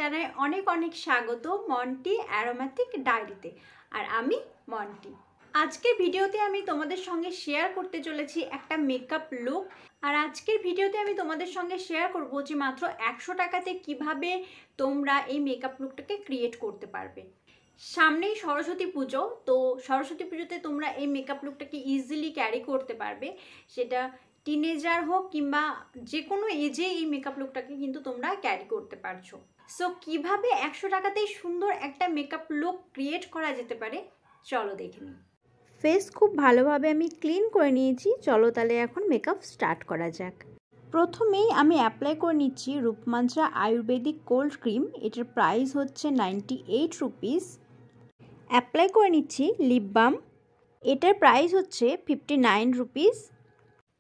জানাই অনেক অনেক স্বাগত মন্টি অ্যারোমেটিক ডায়েরিতে। আর আমি মন্টি। আজকের ভিডিওতে আমি তোমাদের সঙ্গে শেয়ার করতে চলেছি একটা মেকআপ লুক। আর আজকের ভিডিওতে আমি তোমাদের সঙ্গে শেয়ার করব যে মাত্র 100 টাকাতে কিভাবে তোমরা এই মেকআপ লুকটাকে ক্রিয়েট করতে পারবে। সামনেই সরস্বতী পুজো, তো সরস্বতী পুজোতে তোমরা এই মেকআপ লুকটাকে ইজিলি ক্যারি করতে পারবে। সেটা টিনেজার হোক কিংবা যে কোনো এজে এই মেকআপ লুকটাকে কিন্তু তোমরা ক্যারি করতে পারছো। সো কিভাবে 100 টাকাতেই সুন্দর একটা মেকআপ লুক ক্রিয়েট করা যেতে পারে চলো দেখে নিই। ফেস খুব ভালোভাবে আমি ক্লিন করে নিয়েছি, চলো তাহলে এখন মেকআপ স্টার্ট করা যাক। প্রথমেই আমি অ্যাপ্লাই করে নিচ্ছি রূপমাঞ্জা আয়ুর্বেদিক কোল্ড ক্রিম। এটার প্রাইস হচ্ছে 98 রুপিস। অ্যাপ্লাই করে নিচ্ছি লিপ বাম। এটার প্রাইস হচ্ছে 59 রুপিস।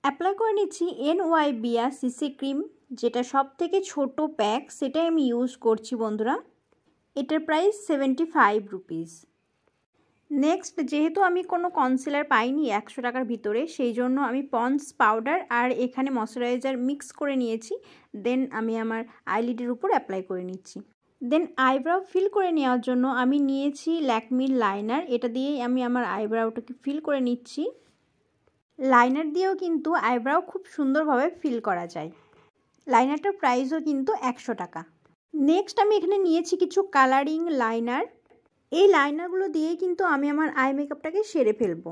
অ্যাপ্লাই করে নিচ্ছি NYBA সিসি ক্রিম, যেটা সব থেকে ছোট প্যাক, সেটাই আমি ইউজ করছি বন্ধুরা। এটার প্রাইস 75 রুপিস। নেক্সট, যেহেতু আমি কোনো কনসিলার পাইনি 100 টাকার ভিতরে, সেই জন্য আমি পন্ডস পাউডার আর এখানে ময়শ্চারাইজার মিক্স করে নিয়েছি। দেন আমি আমার আইলিডের উপর অ্যাপ্লাই করে নিচ্ছি। দেন আইব্রাউ ফিল করে নেওয়ার জন্য আমি নিয়েছি ল্যাকমির লাইনার। এটা দিয়েই আমি আমার আইব্রাউটাকে ফিল করে নিচ্ছি। লাইনার দিয়েও কিন্তু আইব্রাউ খুব সুন্দরভাবে ফিল করা যায়। লাইনারটার প্রাইসও কিন্তু 100 টাকা। নেক্সট আমি এখানে নিয়েছি কিছু কালারিং লাইনার। এই লাইনারগুলো দিয়েই কিন্তু আমি আমার আই মেকআপটাকে সেরে ফেলবো।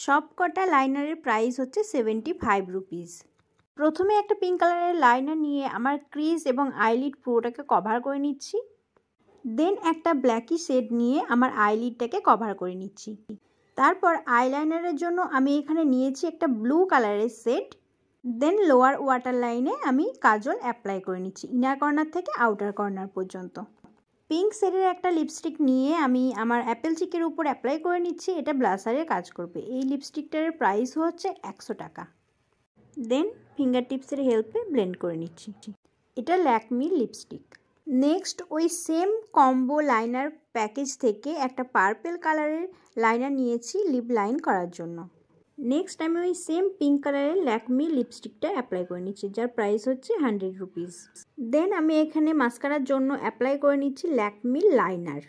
সব কটা লাইনারের প্রাইস হচ্ছে 75 রুপিস। প্রথমে একটা পিঙ্ক কালারের লাইনার নিয়ে আমার ক্রিজ এবং আইলিড পুরোটাকে কভার করে নিচ্ছি। দেন একটা ব্ল্যাকি শেড নিয়ে আমার আইলিডটাকে কভার করে নিচ্ছি। তারপর আইলাইনারের জন্য আমি এখানে নিয়েছি একটা ব্লু কালারের শেড। দেন লোয়ার ওয়াটার লাইনে আমি কাজল অ্যাপ্লাই করে নিচ্ছি, ইনার কর্নার থেকে আউটার কর্নার পর্যন্ত। পিঙ্ক শেডের একটা লিপস্টিক নিয়ে আমি আমার অ্যাপেল চিকের উপর অ্যাপ্লাই করে নিচ্ছি। এটা ব্লাসারের কাজ করবে। এই লিপস্টিকটার প্রাইস হচ্ছে 100 টাকা। দেন ফিঙ্গার টিপসের হেল্পে ব্লেন্ড করে নিচ্ছি। এটা ল্যাকমির লিপস্টিক। নেক্সট ওই সেম কম্বো লাইনার প্যাকেজ থেকে একটা পার্পেল কালারের লাইনার নিয়েছি লিপ লাইন করার জন্য। নেক্সট আমি ওই সেম পিঙ্ক কালারের ল্যাকমি লিপস্টিকটা অ্যাপ্লাই করে নিচ্ছি, যার প্রাইস হচ্ছে 100 রুপিস। দেন আমি এখানে মাস্কারার জন্য অ্যাপ্লাই করে নিচ্ছি ল্যাকমি লাইনার।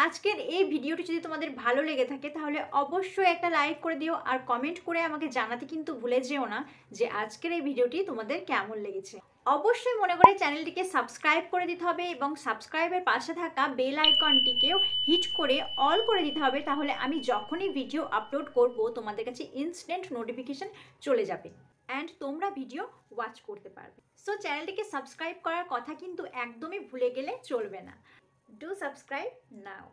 আজকের এই ভিডিওটি যদি তোমাদের ভালো লেগে থাকে তাহলে অবশ্যই একটা লাইক করে দিও, আর কমেন্ট করে আমাকে জানাতে কিন্তু ভুলে যেও না যে আজকের এই ভিডিওটি তোমাদের কেমন লেগেছে। অবশ্যই মনে করে চ্যানেলটিকে সাবস্ক্রাইব করে দিতে হবে এবং সাবস্ক্রাইবের পাশে থাকা বেল আইকনটিকেও হিট করে অল করে দিতে হবে, তাহলে আমি যখনই ভিডিও আপলোড করব তোমাদের কাছে ইনস্ট্যান্ট নোটিফিকেশন চলে যাবে অ্যান্ড তোমরা ভিডিও ওয়াচ করতে পারবে। সো চ্যানেলটিকে সাবস্ক্রাইব করার কথা কিন্তু একদমই ভুলে গেলে চলবে না। Do subscribe now.